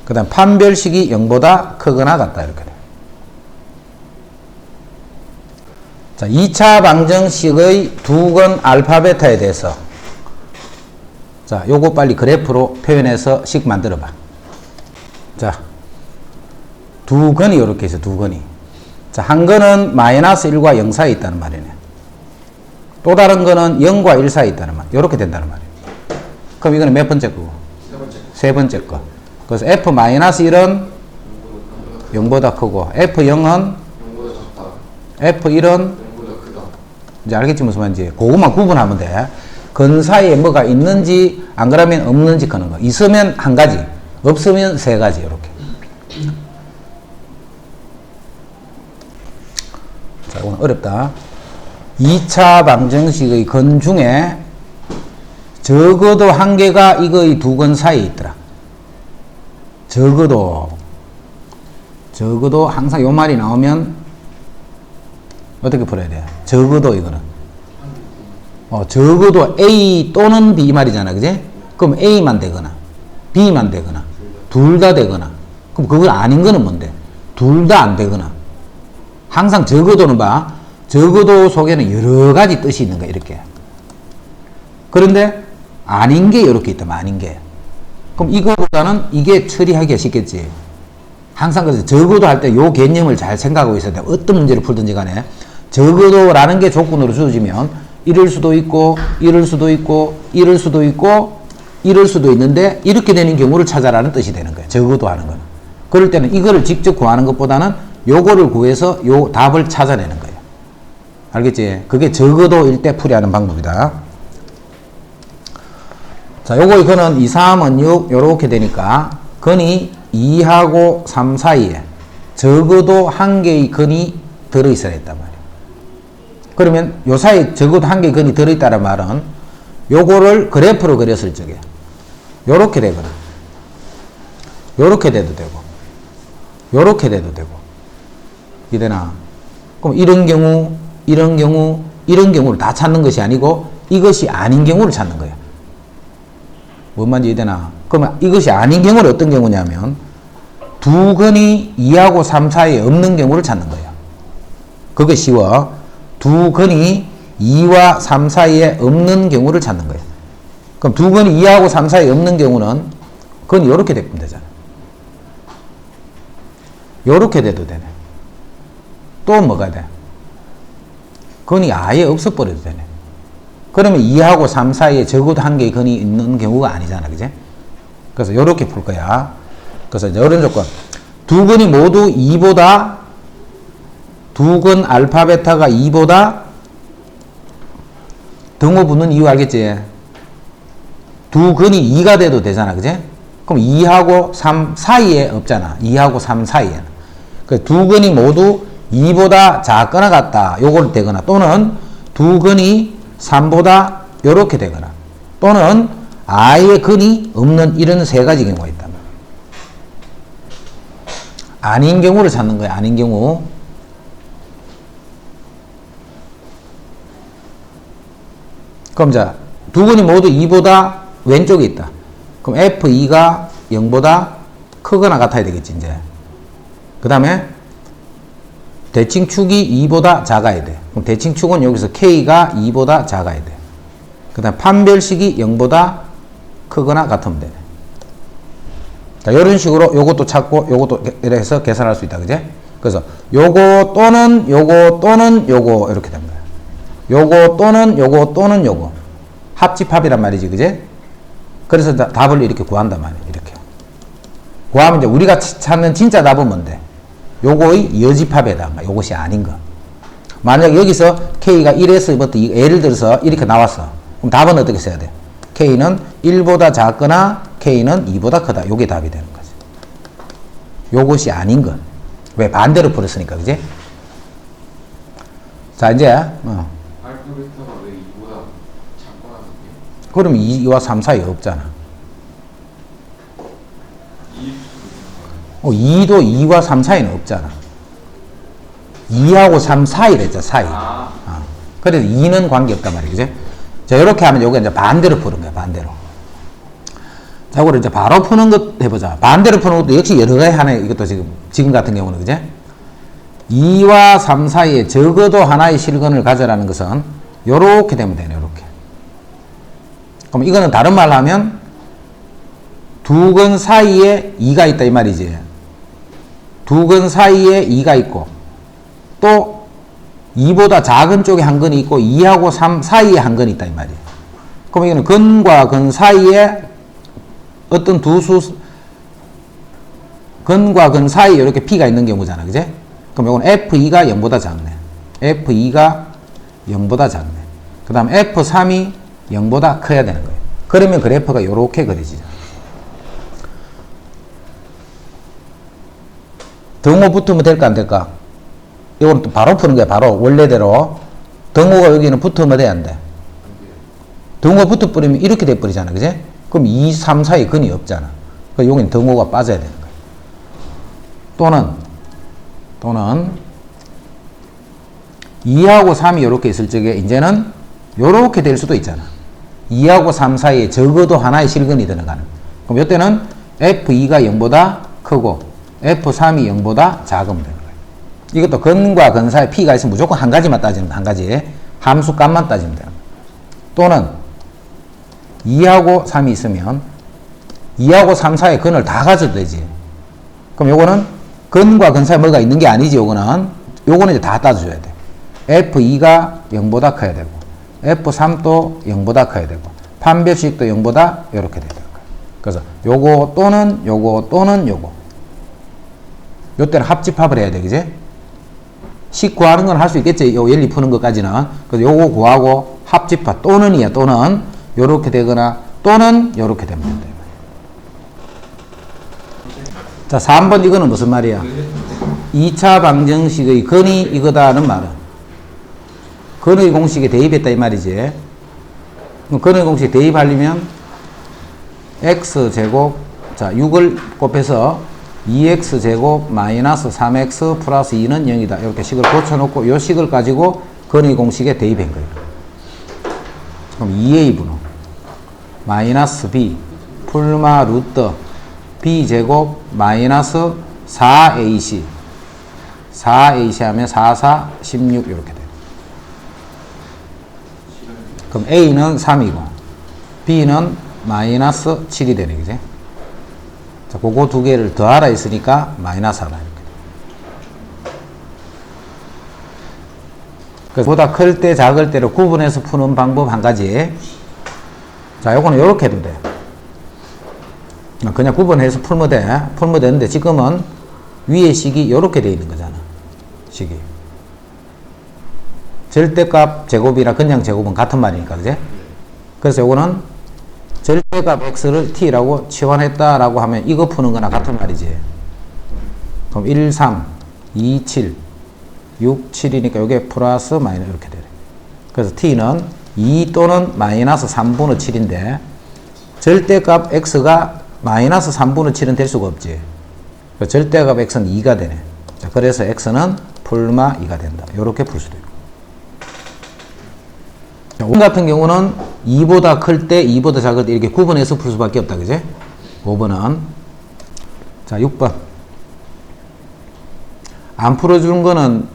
그 다음 판별식이 0보다 크거나 같다. 이렇게 돼요. 자, 2차 방정식의 두 근 알파, 베타에 대해서. 자, 요거 빨리 그래프로 표현해서 식 만들어 봐. 자, 두 근이 이렇게 있어, 두 근이. 자, 한 근은 마이너스 1과 0 사이에 있다는 말이네. 또 다른 거는 0과 1 사이에 있다는 말. 이렇게 된다는 말이에요. 그럼 이거는 몇 번째 거고? 세 번째 거. 그래서 F-1은 0보다 크고, F0은 F1은 이제 알겠지 무슨 말인지. 그것만 구분하면 돼. 근 사이에 뭐가 있는지 안 그러면 없는지 크는 거. 있으면 한 가지, 없으면 세 가지. 이렇게. 자, 오늘 어렵다. 2차 방정식의 근 중에 적어도 한 개가 이거의 두 근 사이에 있더라. 적어도 항상 요 말이 나오면 어떻게 풀어야 돼? 적어도 이거는 적어도 A 또는 B 말이잖아, 그지? 그럼 A만 되거나 B만 되거나 둘 다 되거나, 그럼 그거 아닌 거는 뭔데? 둘 다 안 되거나. 항상 적어도는 봐, 적어도 속에는 여러 가지 뜻이 있는 거야, 이렇게. 그런데 아닌 게 이렇게 있다면 아닌 게. 그럼 이거보다는 이게 처리하기가 쉽겠지. 항상 그래서 적어도 할 때 요 개념을 잘 생각하고 있어야 돼. 어떤 문제를 풀든지 간에. 적어도라는 게 조건으로 주어지면 이럴 수도 있고, 이럴 수도 있고, 이럴 수도 있고, 이럴 수도 있는데 이렇게 되는 경우를 찾아라는 뜻이 되는 거예요. 적어도 하는 거는. 그럴 때는 이거를 직접 구하는 것보다는 요거를 구해서 요 답을 찾아내는 거예요. 알겠지? 그게 적어도일 때 풀이하는 방법이다. 자, 이거는 2, 3은 6 요렇게 되니까 근이 2하고 3 사이에 적어도 한 개의 근이 들어있어야 했단 말이에요. 그러면 요 사이에 적어도 한 개의 근이 들어있다는 말은 요거를 그래프로 그렸을 적에 요렇게 되거나 요렇게 돼도 되고 요렇게 돼도 되고 이되나? 그럼 이런 경우 이런 경우를 다 찾는 것이 아니고 이것이 아닌 경우를 찾는 거예요. 뭔 말인지 이해되나? 그러면 이것이 아닌 경우는 어떤 경우냐면 두 근이 2하고 3 사이에 없는 경우를 찾는 거예요. 그게 쉬워. 두 근이 2와 3 사이에 없는 경우를 찾는 거예요. 그럼 두 근이 2하고 3 사이에 없는 경우는 근이 이렇게 되면 되잖아. 요렇게 돼도 되네. 또 뭐가 돼? 근이 아예 없어버려도 되네. 그러면 2하고 3 사이에 적어도 한 개의 근이 있는 경우가 아니잖아. 그지? 그래서 요렇게 풀 거야. 그래서 이제 이런 조건. 두 근이 모두 2보다, 두 근 알파 베타가 2보다 등호 붙는 이유 알겠지? 두 근이 2가 돼도 되잖아. 그지? 그럼 2하고 3 사이에 없잖아. 2하고 3 사이에. 그 두 근이 모두 2보다 작거나 같다. 요걸 되거나 또는 두 근이 3보다 요렇게 되거나 또는 아예 근이 없는 이런 세 가지 경우가 있단 말이야. 아닌 경우를 찾는 거야. 아닌 경우. 그럼 자, 두 근이 모두 2보다 왼쪽에 있다. 그럼 F2가 0보다 크거나 같아야 되겠지, 이제. 그 다음에 대칭축이 2보다 작아야 돼. 그럼 대칭축은 여기서 K가 2보다 작아야 돼. 그 다음 판별식이 0보다 크거나 같으면 되네. 자, 이런 식으로 요것도 찾고 요것도 이렇게 해서 계산할 수 있다. 그제? 그래서 요거 또는 요거 또는 요거 이렇게 된 거야. 요거 또는 요거 또는 요거. 합집합이란 말이지. 그제? 그래서 답을 이렇게 구한단 말이야. 이렇게. 구하면 이제 우리가 찾는 진짜 답은 뭔데? 요거의 여집합에 해당한다. 요것이 아닌 거. 만약 여기서 K가 1에서부터 예를 들어서 이렇게 나왔어. 그럼 답은 어떻게 써야 돼? K는 1보다 작거나 K는 2보다 크다. 요게 답이 되는 거지. 요것이 아닌 거. 왜? 반대로 풀었으니까. 그지? 자, 이제 알파 베타가 왜 2보다 작거나 같게? 그럼 2와 3 사이에 없잖아. 2도 2와 3 사이는 없잖아. 2하고 3 사이랬죠, 사이. 그래서 2는 관계없단 말이야, 그지? 자, 이렇게 하면 요게 이제 반대로 푸는 거야, 반대로. 자, 그럼 이제 바로 푸는 것 해보자. 반대로 푸는 것도 역시 여러 가지 하나의, 이것도 지금 같은 경우는, 그지? 2와 3 사이에 적어도 하나의 실근을 가져라는 것은 요렇게 되면 되네, 요렇게. 그럼 이거는 다른 말로 하면 두 근 사이에 2가 있다, 이 말이지. 두 근 사이에 2가 있고 또 2보다 작은 쪽에 한 근이 있고 2하고 3 사이에 한 근이 있다, 이 말이에요. 그럼 이거는 근과 근 사이에 어떤 근과 근 사이에 이렇게 P가 있는 경우잖아. 그제? 그럼 이건 F2가 0보다 작네. F2가 0보다 작네. 그 다음 F3이 0보다 커야 되는 거예요. 그러면 그래프가 이렇게 그려지죠. 등호 붙으면 될까 안 될까? 이거는 또 바로 푸는 거야. 바로 원래대로 등호가 여기는 붙으면 돼 안 돼? 등호가 붙어버리면 이렇게 돼버리잖아. 그지? 그럼 2, 3 사이에 근이 없잖아. 그러니까 여기는 등호가 빠져야 되는 거야. 또는 2하고 3이 이렇게 있을 적에 이제는 이렇게 될 수도 있잖아. 2하고 3 사이에 적어도 하나의 실근이 들어가는. 그럼 이때는 F2가 0보다 크고 F3이 0보다 작으면 되는 거예요. 이것도 근과 근 사이에 P가 있으면 무조건 한 가지만 따지면 한 가지 함수값만 따지면 되는 거예요. 또는 2하고 3이 있으면 2하고 3 사이에 근을 다 가져도 되지. 그럼 요거는 근과 근 사이에 뭐가 있는 게 아니지. 요거는 이제 다 따져줘야 돼. F2가 0보다 커야 되고 F3도 0보다 커야 되고 판별식도 0보다 이렇게 돼야 되는 거예요. 그래서 요거 또는 요거 또는 요거. 요때는 합집합을 해야 돼, 그지? 식 구하는 건 할 수 있겠지, 요 원리 푸는 것까지는. 그래서 요거 구하고 합집합 또는이야, 또는 요렇게 되거나 또는 요렇게 되면 된다. 자, 3번 이거는 무슨 말이야? 2차 방정식의 근이 이거다는 말은 근의 공식에 대입했다 이 말이지. 그럼 근의 공식에 대입하려면 x제곱, 자 6을 곱해서 2x제곱 마이너스 3x 플러스 2는 0이다. 이렇게 식을 고쳐놓고 이 식을 가지고 근의 공식에 대입한 거예요. 그럼 2a 분호 마이너스 b 풀마 루트 b제곱 마이너스 4ac 4ac 하면 4, 4, 16 이렇게 돼요. 그럼 a는 3이고 b는 마이너스 7이 되네, 그지? 자, 그거 두 개를 더하라 했으니까 마이너스 하나 이렇게. 보다 클 때, 작을 때를 구분해서 푸는 방법 한 가지. 자, 요거는 요렇게 해도 돼. 그냥 구분해서 풀면 돼. 풀면 되는데 지금은 위에 식이 요렇게 돼 있는 거잖아. 식이. 절대값 제곱이랑 그냥 제곱은 같은 말이니까, 그지? 그래서 요거는 절대값 x를 t라고 치환했다라고 하면 이거 푸는 거나 같은 말이지. 그럼 1, 3, 2, 7, 6, 7이니까 요게 플러스 마이너스 이렇게 되래. 그래서 t는 2 또는 마이너스 3분의 7인데 절대값 x가 마이너스 3분의 7은 될 수가 없지. 절대값 x는 2가 되네. 자, 그래서 x는 풀마 2가 된다. 요렇게 풀 수도 있고. 5번 같은 경우는 2보다 클 때, 2보다 작을 때 이렇게 구분해서 풀 수밖에 없다. 그지? 5번은. 자, 6번. 안 풀어주는 거는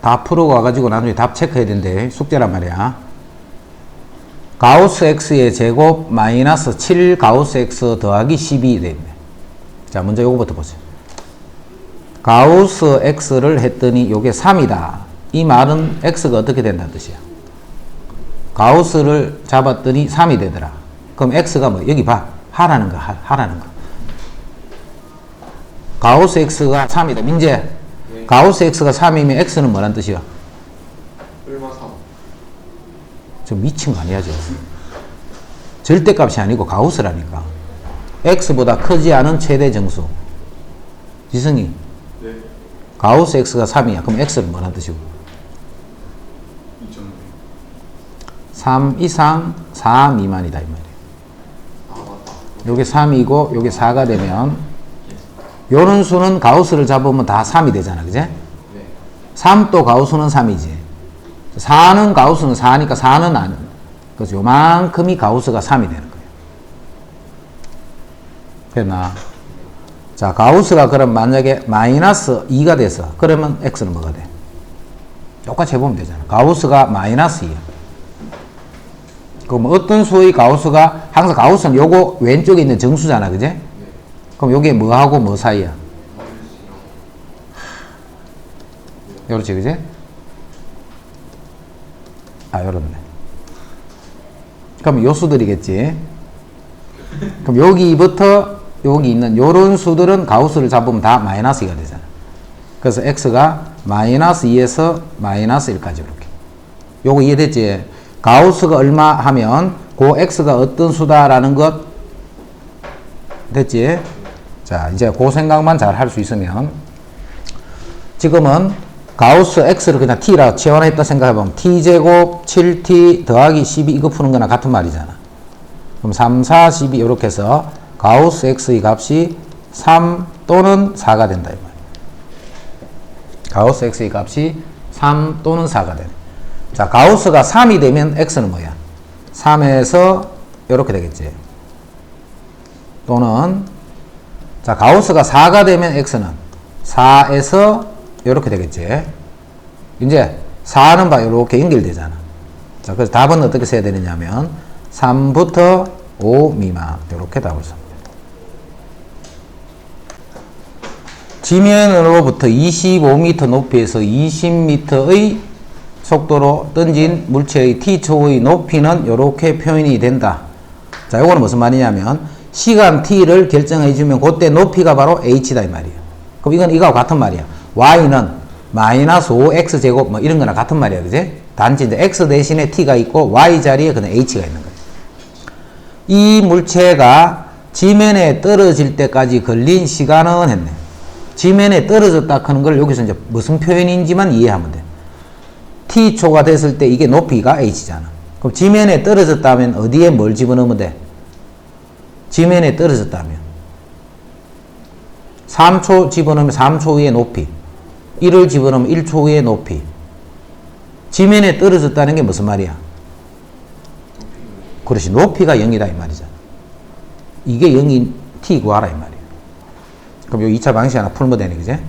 다 풀어고 와가지고 나중에 답 체크해야 된대. 숙제란 말이야. 가우스 x의 제곱 마이너스 7 가우스 x 더하기 12 돼 있네. 자, 먼저 요거부터 보세요. 가우스 x를 했더니 요게 3이다. 이 말은 x가 어떻게 된다는 뜻이야? 가우스를 잡았더니 3이 되더라. 그럼 x가 뭐? 여기 봐. 하라는 거, 하라는 거. 가우스 x가 3이다. 민재. 네. 가우스 x가 3이면 x는 뭐란 뜻이야? 얼마 3? 좀 미친 거 아니야, 저. 절대값이 아니고 가우스라니까. x보다 크지 않은 최대 정수. 지성이. 네. 가우스 x가 3이야. 그럼 x는 뭐란 뜻이고? 2.5. 3 이상 4 미만이다 이 말이야. 아, 맞다. 요게 3이고 요게 4가 되면 요런 수는 가우스를 잡으면 다 3이 되잖아. 그제? 네. 3 또 가우스는 3이지. 4는 가우스는 4니까 4는 안. 그래서 요만큼이 가우스가 3이 되는 거예요. 됐나? 자, 가우스가 그럼 만약에 마이너스 2가 돼서 그러면 x는 뭐가 돼? 똑같이 해보면 되잖아. 가우스가 마이너스 2야. 그럼 어떤 수의 가우스가 항상 가우스는 요거 왼쪽에 있는 정수잖아. 그제? 네. 그럼 요게 뭐하고 뭐 사이야? 마이너스랑. 요렇지, 그제? 아, 요렇네. 그럼 요 수들이겠지. 그럼 여기부터 여기 있는 요런 수들은 가우스를 잡으면 다 마이너스 2가 되잖아. 그래서 x가 마이너스 2에서 마이너스 1까지 이렇게. 요거 이해됐지? 가우스가 얼마 하면 그 x가 어떤 수다라는 것 됐지? 자, 이제 그 생각만 잘 할 수 있으면 지금은 가우스 x를 그냥 t라 치환했다 생각해보면 t제곱 7t 더하기 12 이거 푸는 거나 같은 말이잖아. 그럼 3, 4, 12 이렇게 해서 가우스 x의 값이 3 또는 4가 된다 이 말이야. 가우스 x의 값이 3 또는 4가 되네. 자, 가우스가 3이 되면 x는 뭐야? 3에서 이렇게 되겠지. 또는 자, 가우스가 4가 되면 x는 4에서 이렇게 되겠지. 이제 4는 봐 이렇게 연결되잖아. 자, 그래서 답은 어떻게 써야 되느냐면 3부터 5 미만 이렇게 답을 씁니다. 지면으로부터 25m 높이에서 20m의 속도로 던진 물체의 t초의 높이는 이렇게 표현이 된다. 자, 요거는 무슨 말이냐면 시간 t를 결정해 주면 그때 높이가 바로 h다 이 말이에요. 그럼 이건 이거하고 같은 말이야. y는 마이너스 5x 제곱 뭐 이런 거나 같은 말이야. 그지? 단지 이제 x 대신에 t가 있고 y 자리에 그냥 h가 있는 거야. 이 물체가 지면에 떨어질 때까지 걸린 시간은 했네. 지면에 떨어졌다 하는 걸 여기서 이제 무슨 표현인지만 이해하면 돼. t초가 됐을 때 이게 높이가 h잖아. 그럼 지면에 떨어졌다면 어디에 뭘 집어넣으면 돼? 지면에 떨어졌다면 3초 집어넣으면 3초 위의 높이, 1을 집어넣으면 1초 위의 높이. 지면에 떨어졌다는 게 무슨 말이야? 그렇지, 높이가 0이다 이 말이잖아. 이게 0인 t 구하라 이 말이야. 그럼 요 2차 방식 하나 풀면 되네, 그제?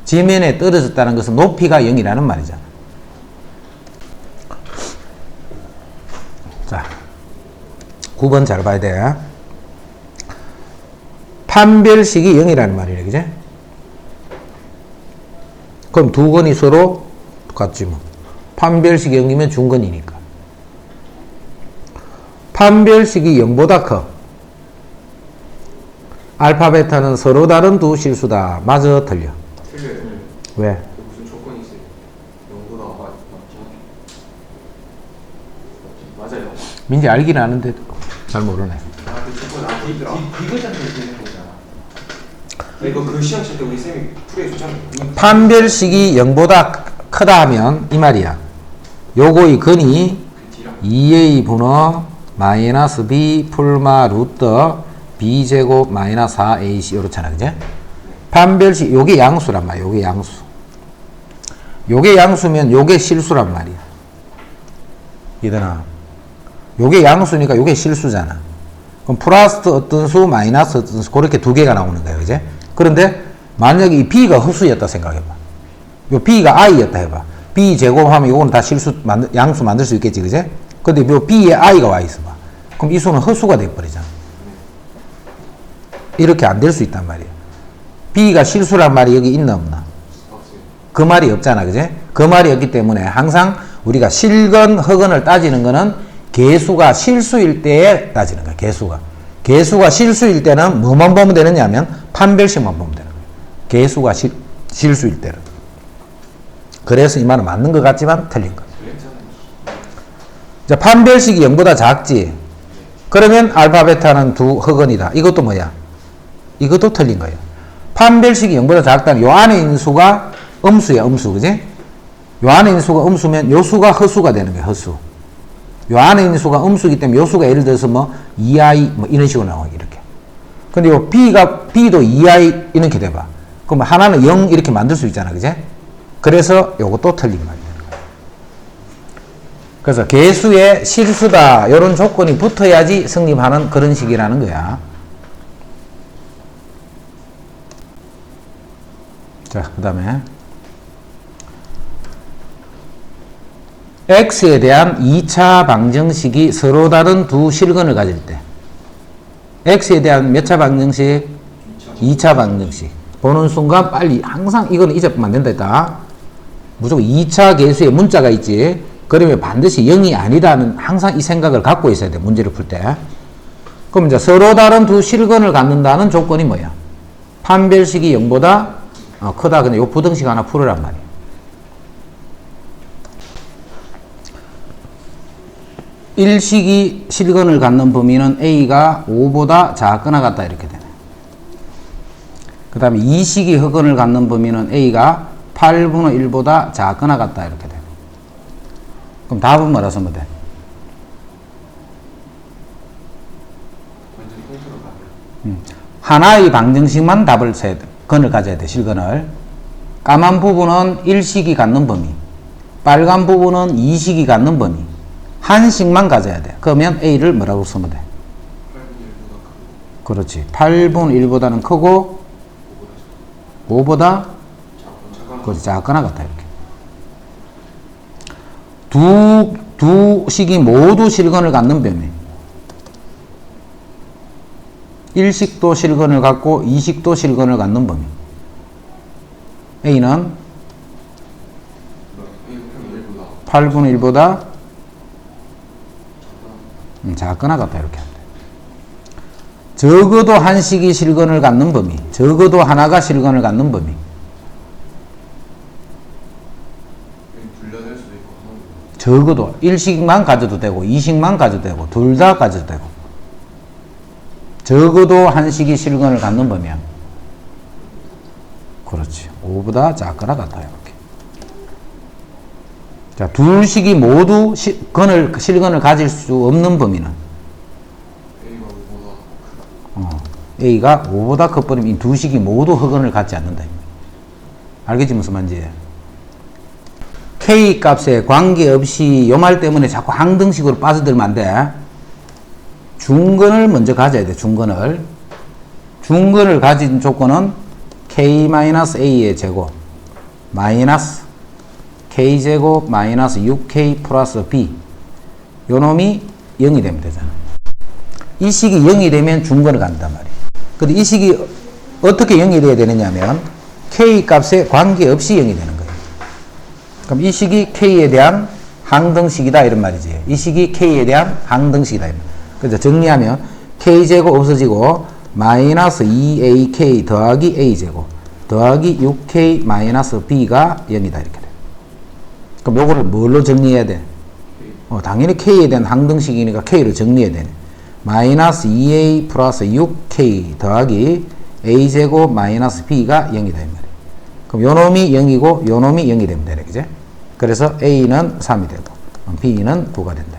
지면에 떨어졌다는 것은 높이가 0이라는 말이잖아. 자, 9번 잘 봐야 돼. 판별식이 0이라는 말이래, 그제? 그럼 두 건이 서로 똑같지 뭐. 판별식이 0이면 중근이니까. 판별식이 0보다 커. 알파, 베타는 서로 다른 두 실수다. 맞아, 틀려? 틀려요. 왜? 무슨 조건이 있어요? 0보다 맞죠? 맞아요. 민지 알긴 아는데 잘 모르네. 그 조건 안 되더라. 디귿한테 되는 거잖아. 이거 그 시험 칠 때 우리 쌤이 풀이해 줬잖아요. 판별식이 0보다 크다 하면 이 말이야. 요거의 근이 그 D랑 2a 분의 마이너스 b 풀마 루트 b제곱 마이너스 4ac 이렇잖아, 그제? 판별식 요게 양수란 말이야. 요게 양수. 요게 양수면 요게 실수란 말이야. 이더나 요게 양수니까 요게 실수잖아. 그럼 플러스 어떤 수 마이너스 어떤 수 그렇게 두 개가 나오는 거예요, 그제? 그런데 만약에 이 b가 헛수였다 생각해봐. 요 b가 i였다 해봐. b 제곱하면 요거는 다 실수 양수 만들 수 있겠지, 그제? 근데 요 b에 i가 와 있어 봐. 그럼 이 수는 헛수가 돼 버리잖아. 이렇게 안 될 수 있단 말이야. b가 실수란 말이 여기 있나 없나? 없어요. 그 말이 없잖아, 그제? 그 말이 없기 때문에 항상 우리가 실근, 허근을 따지는 거는 개수가 실수일 때에 따지는 거야, 개수가. 개수가 실수일 때는 뭐만 보면 되느냐 하면 판별식만 보면 되는 거야. 개수가 실수일 때는. 그래서 이 말은 맞는 것 같지만 틀린 거야. 그랬잖아요. 자, 판별식이 0보다 작지? 그러면 알파, 베타는 두 허근이다. 이것도 뭐야? 이것도 틀린 거예요. 판별식이 0보다 작다는 요 안에 있는 수가 음수야, 음수, 그지? 요 안에 있는 수가 음수면 요 수가 허수가 되는 거야, 허수. 요 안에 있는 수가 음수이기 때문에 요 수가 예를 들어서 뭐 2i 뭐 이런 식으로 나와, 이렇게. 근데 요 b도 2i 이렇게 돼봐. 그럼 하나는 0 이렇게 만들 수 있잖아, 그지? 그래서 요것도 틀린 말이 되는 거야. 그래서 개수의 실수다, 요런 조건이 붙어야지 성립하는 그런 식이라는 거야. 자, 그 다음에 x에 대한 2차 방정식이 서로 다른 두 실근을 가질 때 x에 대한 몇 차 방정식? 2차 방정식 보는 순간 빨리 항상 이거는 잊어보면 안 된다 했다. 무조건 2차 계수에 문자가 있지. 그러면 반드시 0이 아니다는 항상 이 생각을 갖고 있어야 돼, 문제를 풀 때. 그럼 이제 서로 다른 두 실근을 갖는다는 조건이 뭐야? 판별식이 0보다 크다. 근데 요 부등식 하나 풀으란 말이야. 일식이 실근을 갖는 범위는 a가 5보다 작거나 같다, 이렇게 되네. 그 다음에 이식이 허근을 갖는 범위는 a가 8분의 1보다 작거나 같다, 이렇게 되네. 그럼 답은 뭐라 쓰면 돼? 완전 통틀어 가요. 하나의 방정식만 답을 써야 돼. 근을 가져야 돼, 실근을. 까만 부분은 일식이 갖는 범위, 빨간 부분은 이식이 갖는 범위. 한 식만 가져야 돼. 그러면 a를 뭐라고 쓰면 돼? 8분의 1보다 크고 그렇지. 8분의 1보다는 크고 5보다 그렇지, 작거나 같아, 이렇게. 두 식이 모두 실근을 갖는 범위. 일식도 실근을 갖고 이식도 실근을 갖는 범위. A는 8분의 1보다 작거나 같다, 이렇게 하면 돼. 적어도 한 식이 실근을 갖는 범위, 적어도 하나가 실근을 갖는 범위. 분려낼 수도 있고 하는 적어도 1식만 가져도 되고 2식만 가져도 되고 둘 다 가져도 되고. 적어도 한 식이 실근을 갖는 범위야. 그렇지. 5보다 작거나 같다, 이렇게. 자, 둘 식이 모두 실근을 가질 수 없는 범위는 A가 5보다 크다. A가 5보다 커버리면 이 두 식이 모두 허근을 갖지 않는다. 알겠지, 무슨 말인지? K 값에 관계없이 요 말 때문에 자꾸 항등식으로 빠져들면 안 돼. 중근을 먼저 가져야 돼, 중근을. 중근을 가진 조건은 K-A의 제곱 마이너스 K제곱 마이너스 6K 플러스 B. 요 놈이 0이 되면 되잖아. 이 식이 0이 되면 중근을 간단 말이야. 근데 이 식이 어떻게 0이 돼야 되느냐 하면 K 값에 관계없이 0이 되는 거예요. 그럼 이 식이 K에 대한 항등식이다 이런 말이지. 이 식이 K에 대한 항등식이다 이런 말. 그래서 정리하면 K제곱 없어지고 마이너스 2AK 더하기 A제곱 더하기 6K 마이너스 B가 0이다 이렇게 돼. 그럼 요거를 뭘로 정리해야 돼? 당연히 K에 대한 항등식이니까 K로 정리해야 되네. 마이너스 2A 플러스 6K 더하기 A제곱 마이너스 B가 0이다 이 말이야. 그럼 요 놈이 0이고 요 놈이 0이 되면 되네. 그제? 그래서 A는 3이 되고 B는 9가 된다.